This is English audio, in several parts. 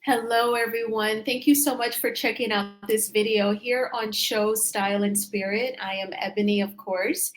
Hello, everyone. Thank you so much for checking out this video here on Show Style and Spirit. I am Ebony, of course.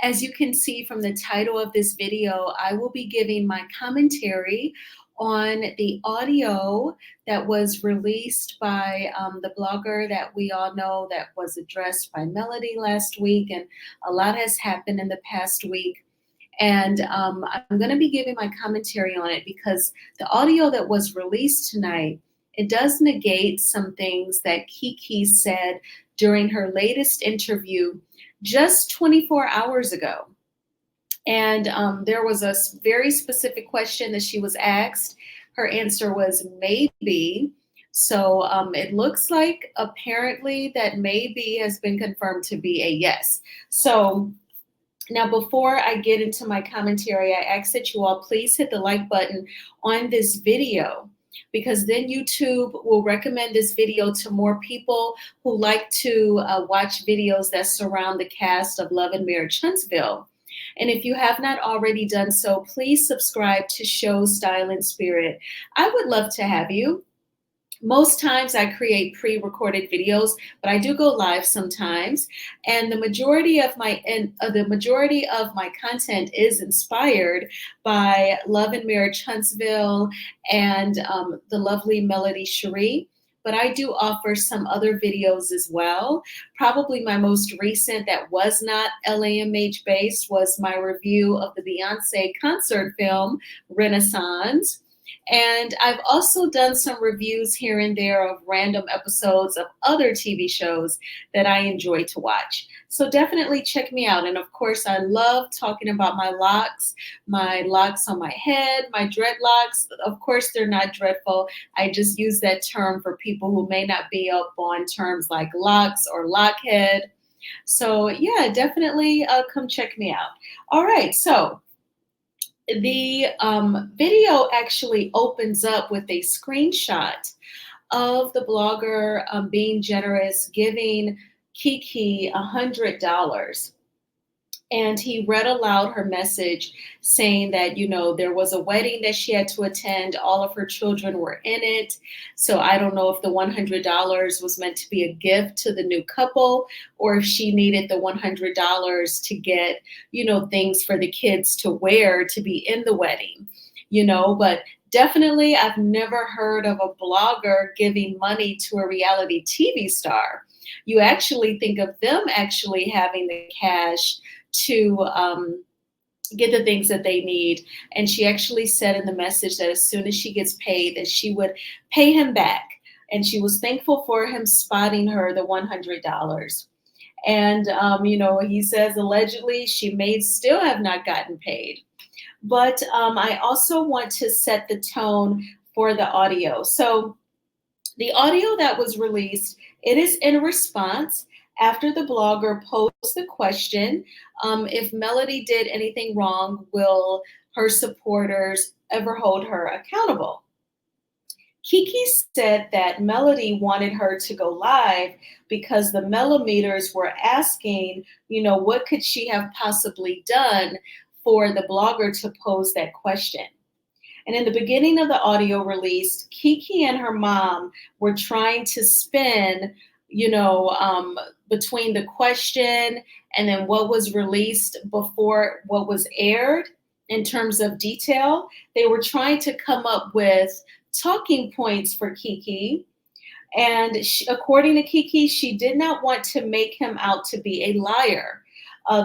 As you can see from the title of this video, I will be giving my commentary on the audio that was released by the blogger that we all know that was addressed by Melody last week, and a lot has happened in the past week. And I'm going to be giving my commentary on it because the audio that was released tonight, it does negate some things that Keke said during her latest interview just 24 hours ago. And there was a very specific question that she was asked. Her answer was maybe. So it looks like apparently that maybe has been confirmed to be a yes. So now, before I get into my commentary, I ask that you all please hit the like button on this video, because then YouTube will recommend this video to more people who like to watch videos that surround the cast of Love and Marriage Huntsville. And if you have not already done so, please subscribe to Show Style and Spirit. I would love to have you. Most times I create pre-recorded videos, but I do go live sometimes. And the majority of my content is inspired by Love and Marriage Huntsville and the lovely Melody Cherie. But I do offer some other videos as well. Probably my most recent that was not LAMH based was my review of the Beyonce concert film, Renaissance. And I've also done some reviews here and there of random episodes of other TV shows that I enjoy to watch. So definitely check me out. And of course, I love talking about my locks on my head, my dreadlocks. Of course, they're not dreadful. I just use that term for people who may not be up on terms like locks or lockhead. So yeah, definitely come check me out. All right, so the video actually opens up with a screenshot of the blogger being generous, giving Keke $100. And he read aloud her message saying that, you know, there was a wedding that she had to attend. All of her children were in it. So I don't know if the $100 was meant to be a gift to the new couple, or if she needed the $100 to get, you know, things for the kids to wear to be in the wedding, you know. But definitely, I've never heard of a blogger giving money to a reality TV star. You actually think of them actually having the cash to get the things that they need. And she actually said in the message that as soon as she gets paid, that she would pay him back. And she was thankful for him spotting her the $100. And, you know, he says allegedly she may still have not gotten paid. But I also want to set the tone for the audio. So the audio that was released, it is in response after the blogger posed the question, if Melody did anything wrong, will her supporters ever hold her accountable? Keke said that Melody wanted her to go live because the Melometers were asking, you know, what could she have possibly done for the blogger to pose that question? And in the beginning of the audio release, Keke and her mom were trying to spin, you know, between the question and then what was released before what was aired in terms of detail. They were trying to come up with talking points for Keke. And according to Keke, she did not want to make him out to be a liar.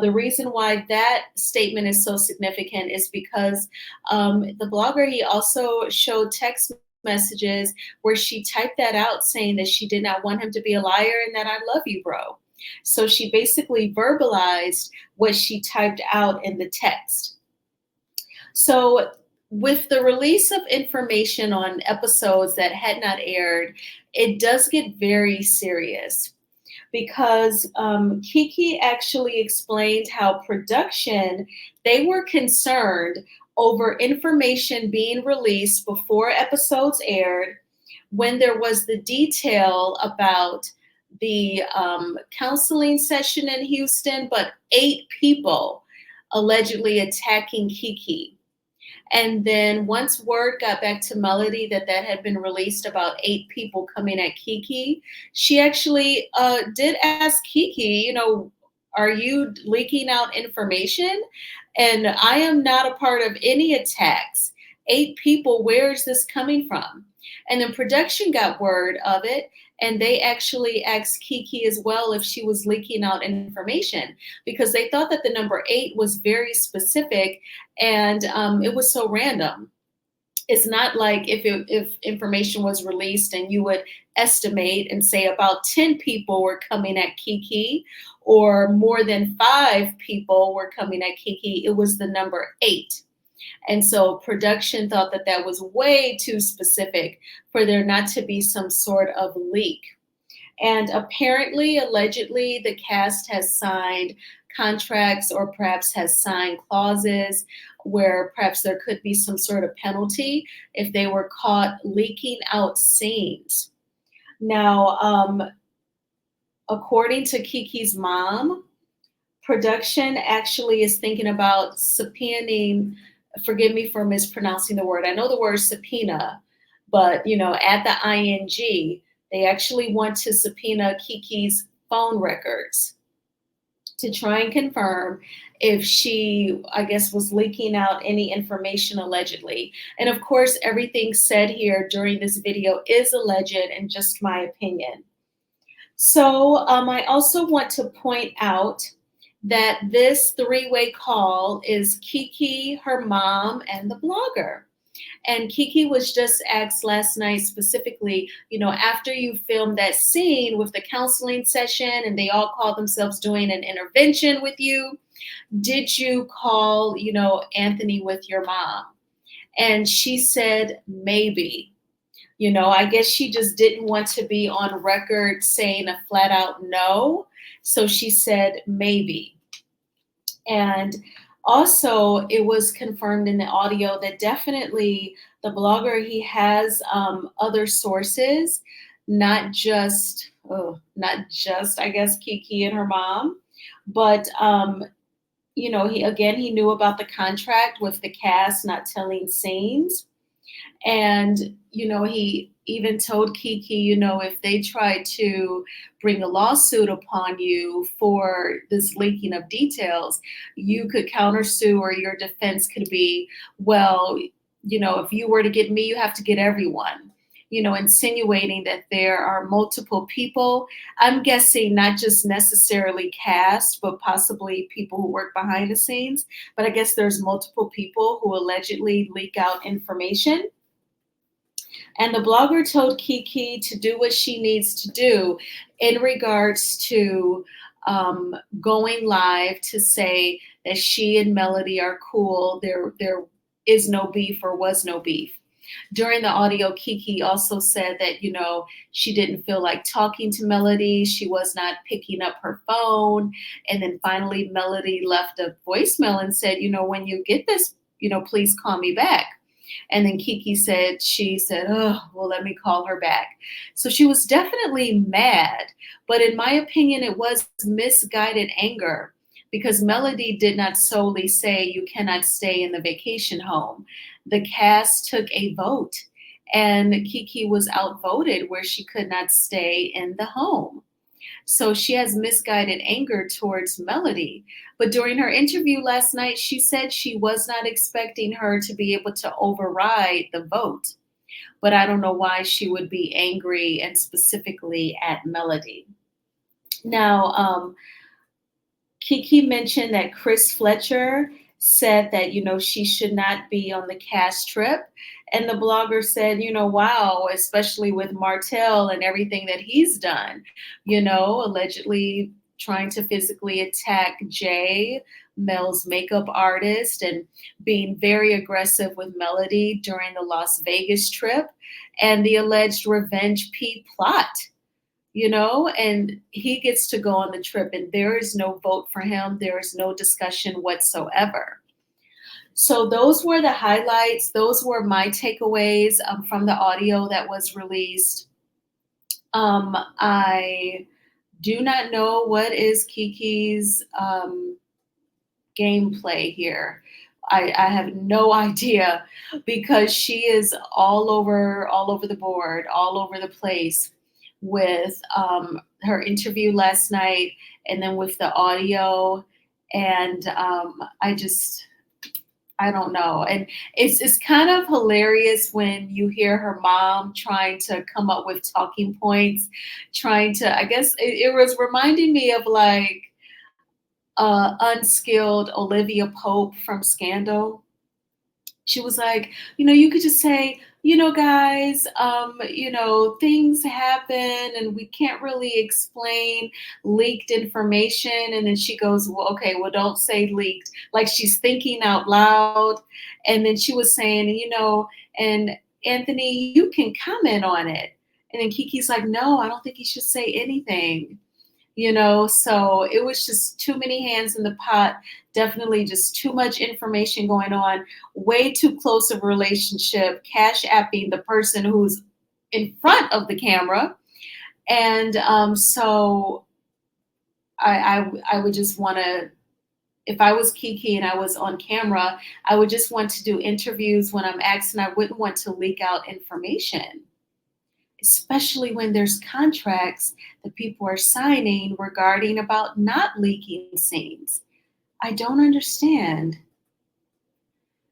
The reason why that statement is so significant is because the blogger, he also showed text messages where she typed that out saying that she did not want him to be a liar and that I love you, bro. So she basically verbalized what she typed out in the text. So with the release of information on episodes that had not aired, it does get very serious, because Keke actually explained how production, they were concerned over information being released before episodes aired, when there was the detail about the counseling session in Houston, but 8 people allegedly attacking Keke. And then once word got back to Melody that that had been released about 8 people coming at Keke, she actually did ask Keke, are you leaking out information? And I am not a part of any attacks. 8 people, where is this coming from? And then production got word of it, and they actually asked Keke as well if she was leaking out information because they thought that the number 8 was very specific, and it was so random. It's not like if information was released and you would estimate and say about 10 people were coming at Keke or more than 5 people were coming at Keke. It was the number 8. And so production thought that that was way too specific for there not to be some sort of leak. And apparently, allegedly, the cast has signed contracts or perhaps has signed clauses where perhaps there could be some sort of penalty if they were caught leaking out scenes. Now, according to Keke's mom, production actually is thinking about subpoenaing, forgive me for mispronouncing the word. I know the word subpoena, but at the ing, they actually want to subpoena Keke's phone records to try and confirm if she, I guess, was leaking out any information allegedly. And of course, everything said here during this video is alleged and just my opinion. So I also want to point out that this 3-way call is Keke, her mom, and the blogger. And Keke was just asked last night specifically, after you filmed that scene with the counseling session and they all called themselves doing an intervention with you, did you call, Anthony with your mom? And she said, maybe. I guess she just didn't want to be on record saying a flat out no. So she said, maybe. And also, it was confirmed in the audio that definitely the blogger, he has other sources, not just, I guess, Keke and her mom, but he knew about the contract with the cast not telling scenes. And, he even told Keke, if they try to bring a lawsuit upon you for this leaking of details, you could countersue or your defense could be, well, if you were to get me, you have to get everyone, insinuating that there are multiple people. I'm guessing not just necessarily cast, but possibly people who work behind the scenes. But I guess there's multiple people who allegedly leak out information. And the blogger told Keke to do what she needs to do in regards to going live to say that she and Melody are cool. There is no beef or was no beef. During the audio, Keke also said that, she didn't feel like talking to Melody. She was not picking up her phone. And then finally, Melody left a voicemail and said, when you get this, please call me back. And then Keke said, oh, well, let me call her back. So she was definitely mad. But in my opinion, it was misguided anger because Melody did not solely say you cannot stay in the vacation home. The cast took a vote and Keke was outvoted where she could not stay in the home. So she has misguided anger towards Melody. But during her interview last night, she said she was not expecting her to be able to override the vote. But I don't know why she would be angry and specifically at Melody. Now, Keke mentioned that Chris Fletcher said that, she should not be on the cast trip. And the blogger said, wow, especially with Martell and everything that he's done, allegedly trying to physically attack Jay, Mel's makeup artist, and being very aggressive with Melody during the Las Vegas trip and the alleged Revenge P plot. And he gets to go on the trip and there is no vote for him. There is no discussion whatsoever. So those were the highlights. Those were my takeaways from the audio that was released. I do not know what is Keke's gameplay here. I have no idea because she is all over the board, all over the place with her interview last night and then with the audio. And I don't know. And it's kind of hilarious when you hear her mom trying to come up with talking points, trying to, I guess it was reminding me of like unskilled Olivia Pope from Scandal. She was like, you could just say, guys, things happen and we can't really explain leaked information. And then she goes, well, okay, well, don't say leaked. Like she's thinking out loud. And then she was saying, and Anthony, you can comment on it. And then Kiki's like, no, I don't think you should say anything. So it was just too many hands in the pot, definitely just too much information going on, way too close of a relationship, cash apping the person who's in front of the camera. And so I would just want to, if I was Keke and I was on camera, I would just want to do interviews when I'm asked, and I wouldn't want to leak out information, especially when there's contracts that people are signing regarding about not leaking scenes. I don't understand.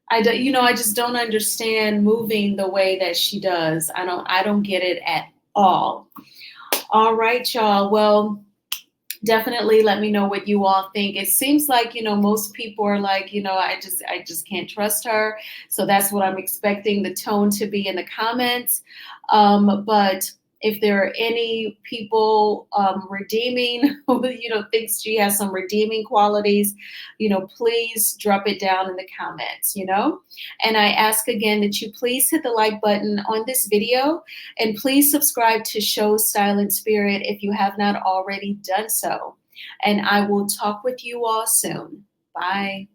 I just don't understand moving the way that she does. I don't get it at all. All right, y'all. Well, definitely let me know what you all think. It seems like, most people are like, I just can't trust her. So that's what I'm expecting the tone to be in the comments. But if there are any people redeeming, thinks she has some redeeming qualities, please drop it down in the comments. And I ask again that you please hit the like button on this video, and please subscribe to Show Style and Spirit if you have not already done so. And I will talk with you all soon. Bye.